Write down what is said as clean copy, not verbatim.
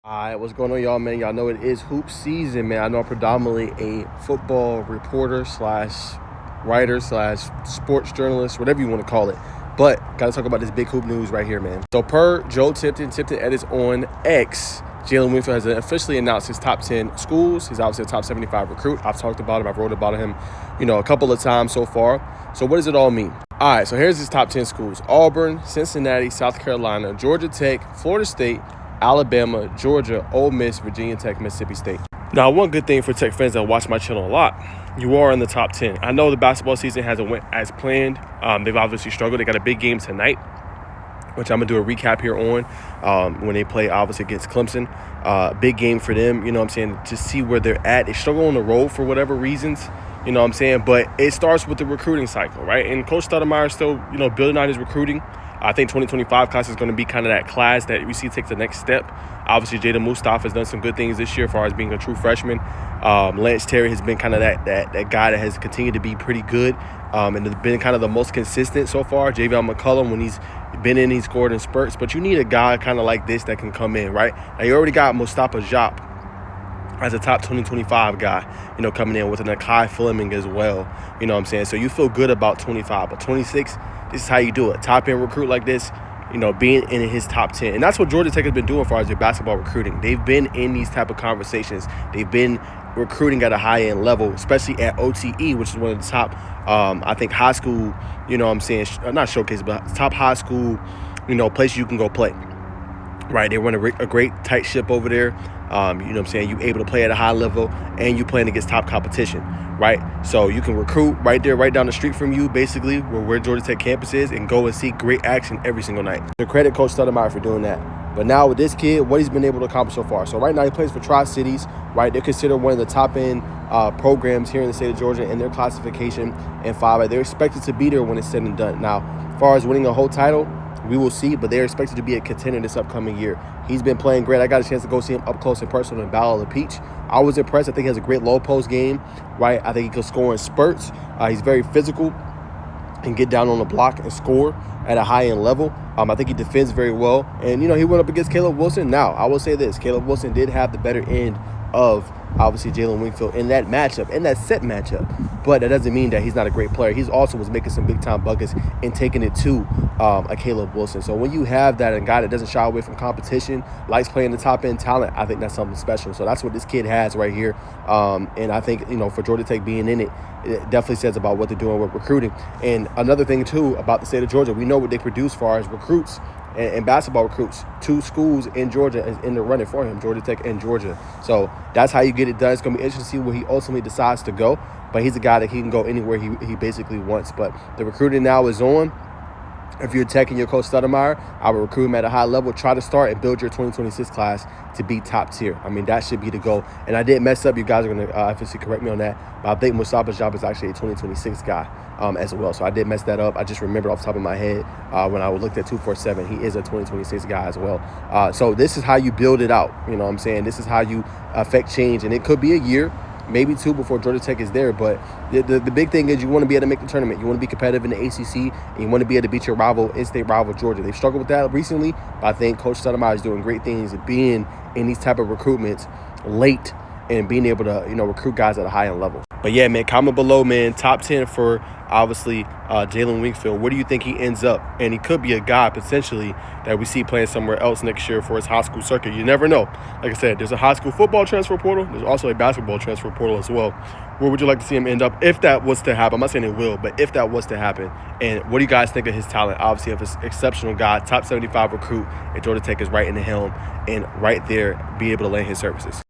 All right, what's going on, y'all, man? Y'all know it is hoop season, man. I know I'm predominantly a football reporter slash writer slash sports journalist, whatever you want to call it. But got to talk about this big hoop news right here, man. So per Joe Tipton edits on X, Jalan Wingfield has officially announced his top 10 schools. He's obviously a top 75 recruit. I've talked about him. I've wrote about him, a couple of times so far. So what does it all mean? All right, so here's his top 10 schools. Auburn, Cincinnati, South Carolina, Georgia Tech, Florida State, Alabama, Georgia, Ole Miss, Virginia Tech, Mississippi State. Now, one good thing for Tech fans that watch my channel a lot, you are in the top 10. I know the basketball season hasn't went as planned. They've obviously struggled. They got a big game tonight, which I'm going to do a recap here on when they play, obviously, against Clemson. Big game for them, to see where they're at. They struggle on the road for whatever reasons, but it starts with the recruiting cycle, right? And Coach Stoudemire is still, building on his recruiting. I think 2025 class is going to be kind of that class that we see take the next step. Obviously, Jada Mustafa has done some good things this year as far as being a true freshman. Lance Terry has been kind of that guy that has continued to be pretty good and has been kind of the most consistent so far. Javion McCullum, when he's been in, he's scored in spurts. But you need a guy kind of like this that can come in, right? Now, you already got Mustafa Diop as a top 2025 guy, coming in with an Akai Fleming as well. So you feel good about 25. But 26, this is how you do it. Top-end recruit like this, being in his top 10. And that's what Georgia Tech has been doing as far as their basketball recruiting. They've been in these type of conversations. They've been recruiting at a high-end level, especially at OTE, which is one of the top, I think, high school, not showcase, but top high school, places you can go play. Right, they run a great tight ship over there. You able to play at a high level, and you playing against top competition, right? So you can recruit right there, right down the street from you, basically, where Georgia Tech campus is, and go and see great action every single night. So credit Coach Stoudemire for doing that. But now with this kid, what he's been able to accomplish so far. So right now he plays for Tri-Cities, right? They're considered one of the top-end programs here in the state of Georgia in their classification in 5A. They're expected to be there when it's said and done. Now, as far as winning a whole title, we will see, but they're expected to be a contender this upcoming year. He's been playing great. I got a chance to go see him up close and personal in Battle of the Peach. I was impressed. I think he has a great low post game, right? I think he can score in spurts. He's very physical and get down on the block and score at a high-end level. I think he defends very well. And, he went up against Caleb Wilson. Now, I will say this. Caleb Wilson did have the better end of, obviously, Jalan Wingfield in that matchup, in that set matchup. But that doesn't mean that he's not a great player. He also was making some big-time buckets and taking it to a Caleb Wilson. So when you have that, a guy that doesn't shy away from competition, likes playing the top-end talent, I think that's something special. So that's what this kid has right here. And I think, for Georgia Tech being in it, it definitely says about what they're doing with recruiting. And another thing, too, about the state of Georgia, we know what they produce as far as recruits and basketball recruits. 2 schools in Georgia is in the running for him, Georgia Tech and Georgia. So that's how you get it done. It's going to be interesting to see where he ultimately decides to go. But he's a guy that he can go anywhere he basically wants. But the recruiting now is on. If you're Tech and your Coach Stoudemire, I would recruit him at a high level. Try to start and build your 2026 class to be top tier. I mean, that should be the goal. And I did mess up. You guys are going to obviously correct me on that. But I think Mustafa Diop is actually a 2026 guy as well. So I did mess that up. I just remembered off the top of my head when I looked at 247. He is a 2026 guy as well. So this is how you build it out. This is how you affect change. And it could be a year, maybe 2 before Georgia Tech is there. But the big thing is you want to be able to make the tournament. You want to be competitive in the ACC, and you want to be able to beat your rival, in-state rival, Georgia. They've struggled with that recently, but I think Coach Stoudemire is doing great things and being in these type of recruitments late and being able to, recruit guys at a high-end level. But, yeah, man, comment below, man. Top 10 for, obviously, Jalan Wingfield. Where do you think he ends up? And he could be a guy, potentially, that we see playing somewhere else next year for his high school circuit. You never know. Like I said, there's a high school football transfer portal. There's also a basketball transfer portal as well. Where would you like to see him end up if that was to happen? I'm not saying it will, but if that was to happen. And what do you guys think of his talent? Obviously, if it's an exceptional guy, top 75 recruit, and Georgia Tech is right in the helm and right there, be able to lend his services.